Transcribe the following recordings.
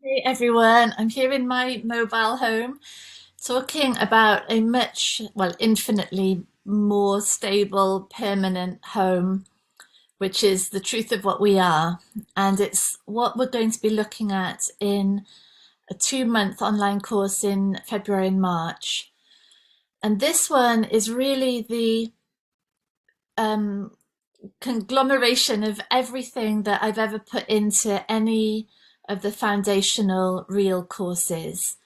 Hey everyone, I'm here in my mobile home talking about a infinitely more stable, permanent home, which is the truth of what we are. And it's what we're going to be looking at in a 2-month online course in February and March. And this one is really the um, conglomeration of everything that I've ever put into any of the foundational real courses.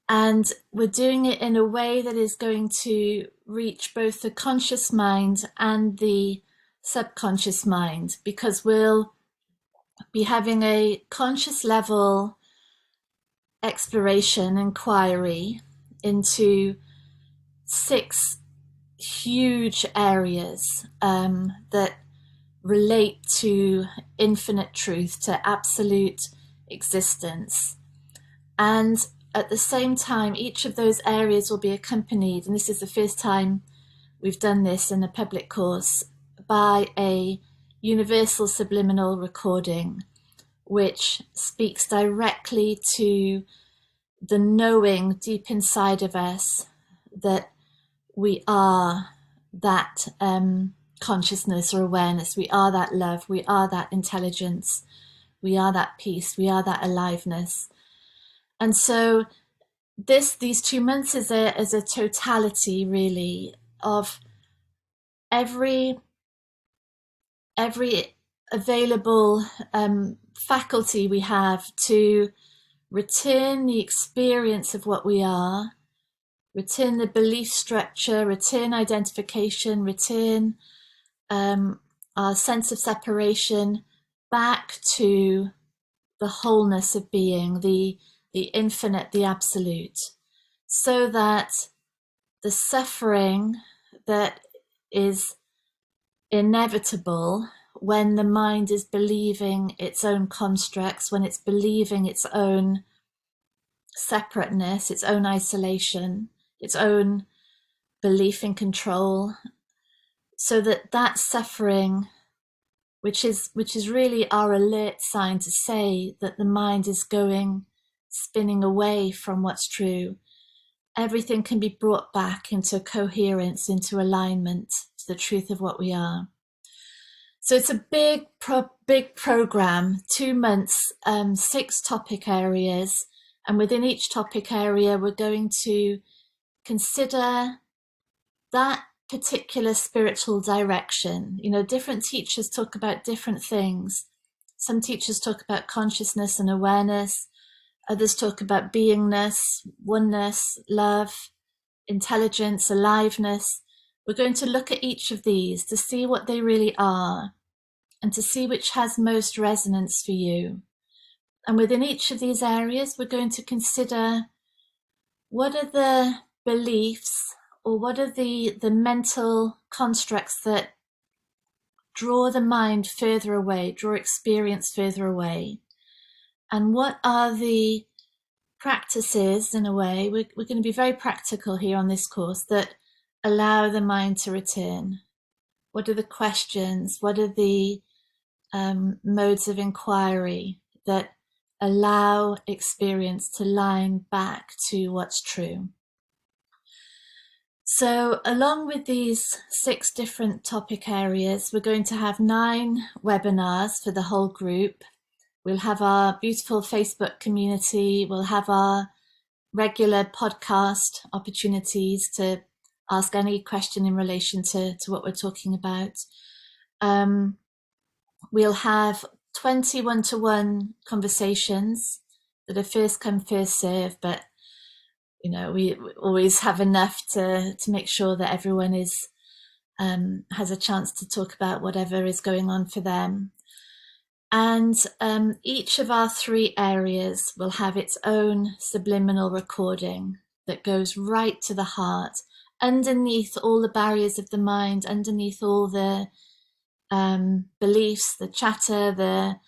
And we're doing it in a way that is going to reach both the conscious mind and the subconscious mind, because we'll be having a conscious level exploration, inquiry into 6 huge areas that relate to infinite truth, to absolute existence. And at the same time, each of those areas will be accompanied, and this is the first time we've done this in a public course, by a universal subliminal recording, which speaks directly to the knowing deep inside of us that we are that consciousness or awareness, we are that love, we are that intelligence, we are that peace, we are that aliveness. And so these 2 months is a totality really of every available faculty we have to return the experience of what we are, return the belief structure, return identification, return our sense of separation back to the wholeness of being, the infinite, the absolute, so that the suffering that is inevitable when the mind is believing its own constructs, when it's believing its own separateness, its own isolation, its own belief in control, so that suffering, which is really our alert sign to say that the mind is spinning away from what's true, everything can be brought back into coherence, into alignment to the truth of what we are. So it's a big program, 2 months, 6 topic areas. And within each topic area, we're going to consider that particular spiritual direction. You know, different teachers talk about different things. Some teachers talk about consciousness and awareness. Others talk about beingness, oneness, love, intelligence, aliveness. We're going to look at each of these to see what they really are and to see which has most resonance for you. And within each of these areas, we're going to consider what are the beliefs or what are the mental constructs that draw the mind further away, draw experience further away. And what are the practices, in a way, we're going to be very practical here on this course, that allow the mind to return. What are the questions? What are the modes of inquiry that allow experience to line back to what's true? So along with these 6 different topic areas, we're going to have 9 webinars for the whole group. We'll have our beautiful Facebook community. We'll have our regular podcast opportunities to ask any question in relation to what we're talking about. We'll have 20 one-to-one conversations that are first come, first serve, but you know, we always have enough to make sure that everyone is has a chance to talk about whatever is going on for them. And each of our 3 areas will have its own subliminal recording that goes right to the heart, underneath all the barriers of the mind, underneath all the beliefs, the chatter, the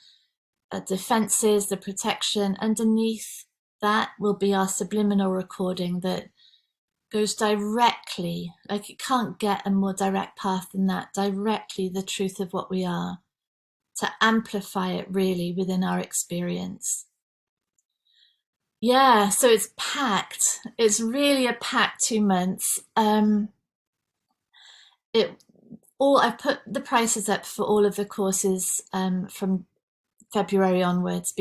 defenses, the protection. Underneath that will be our subliminal recording that goes directly, like it can't get a more direct path than that, directly the truth of what we are, to amplify it really within our experience. Yeah, so it's packed. It's really a packed 2 months. It all I've put the prices up for all of the courses from February onwards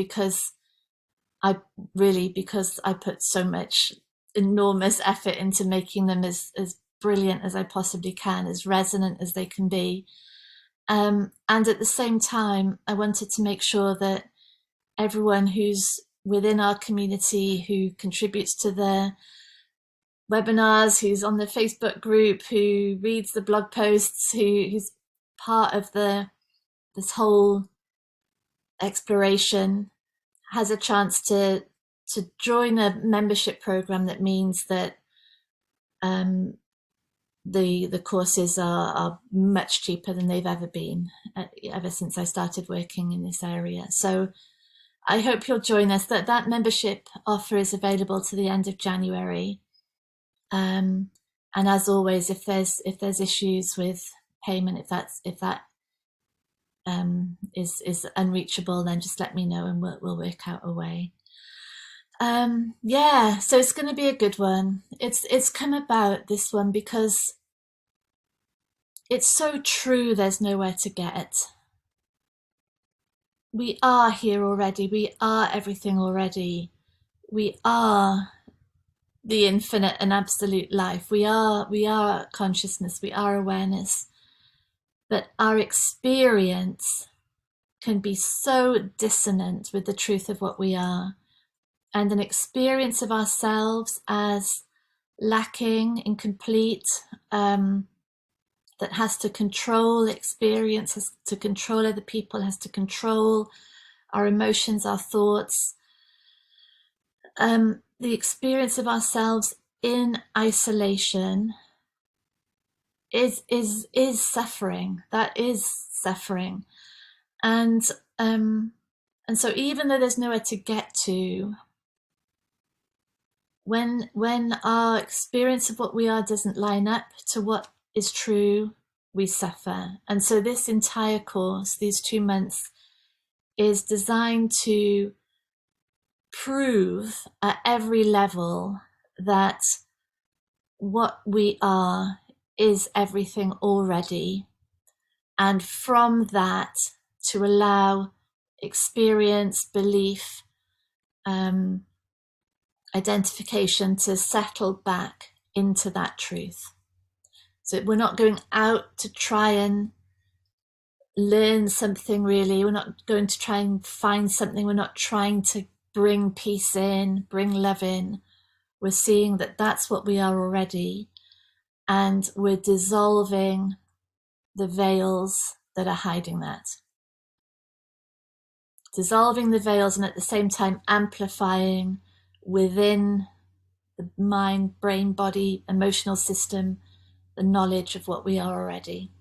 I because I put so much enormous effort into making them as brilliant as I possibly can, as resonant as they can be. And at the same time, I wanted to make sure that everyone who's within our community, who contributes to the webinars, who's on the Facebook group, who reads the blog posts, who's part of this whole exploration, has a chance to join a membership program that means that um, the courses are much cheaper than they've ever been, ever since I started working in this area. So I hope you'll join us. That membership offer is available to the end of January. And as always, if there's issues with payment, if that is unreachable, then just let me know and we'll work out a way. Yeah, so it's going to be a good one. It's come about, this one, because it's so true. There's nowhere to get. We are here already. We are everything already. We are the infinite and absolute life. We are consciousness. We are awareness. But our experience can be so dissonant with the truth of what we are, and an experience of ourselves as lacking, incomplete, that has to control experience, has to control other people, has to control our emotions, our thoughts. The experience of ourselves in isolation is suffering. That is suffering. And so even though there's nowhere to get to, when our experience of what we are doesn't line up to what is true, we suffer. And so this entire course, these 2 months, is designed to prove at every level that what we are is everything already. And from that, to allow experience, belief, identification to settle back into that truth. So we're not going out to try and learn something, really. We're not going to try and find something. We're not trying to bring peace in, bring love in. We're seeing that that's what we are already. And we're dissolving the veils that are hiding that. Dissolving the veils, and at the same time amplifying within the mind, brain, body, emotional system, the knowledge of what we are already.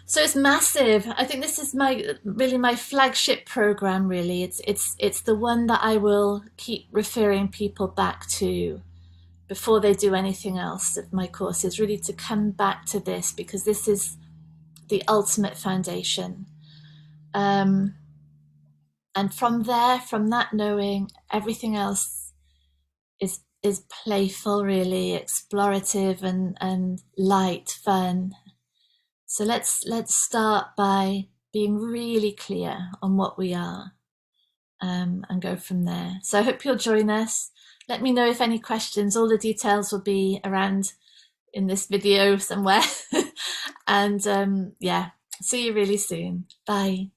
So it's massive. I think this is my flagship program, really. It's the one that I will keep referring people back to before they do anything else of my courses, really to come back to this, because this is the ultimate foundation. And from there, from that knowing, everything else is playful, really, explorative and light, fun. So let's start by being really clear on what we are, and go from there. So I hope you'll join us. Let me know if any questions. All the details will be around in this video somewhere. And yeah, see you really soon. Bye.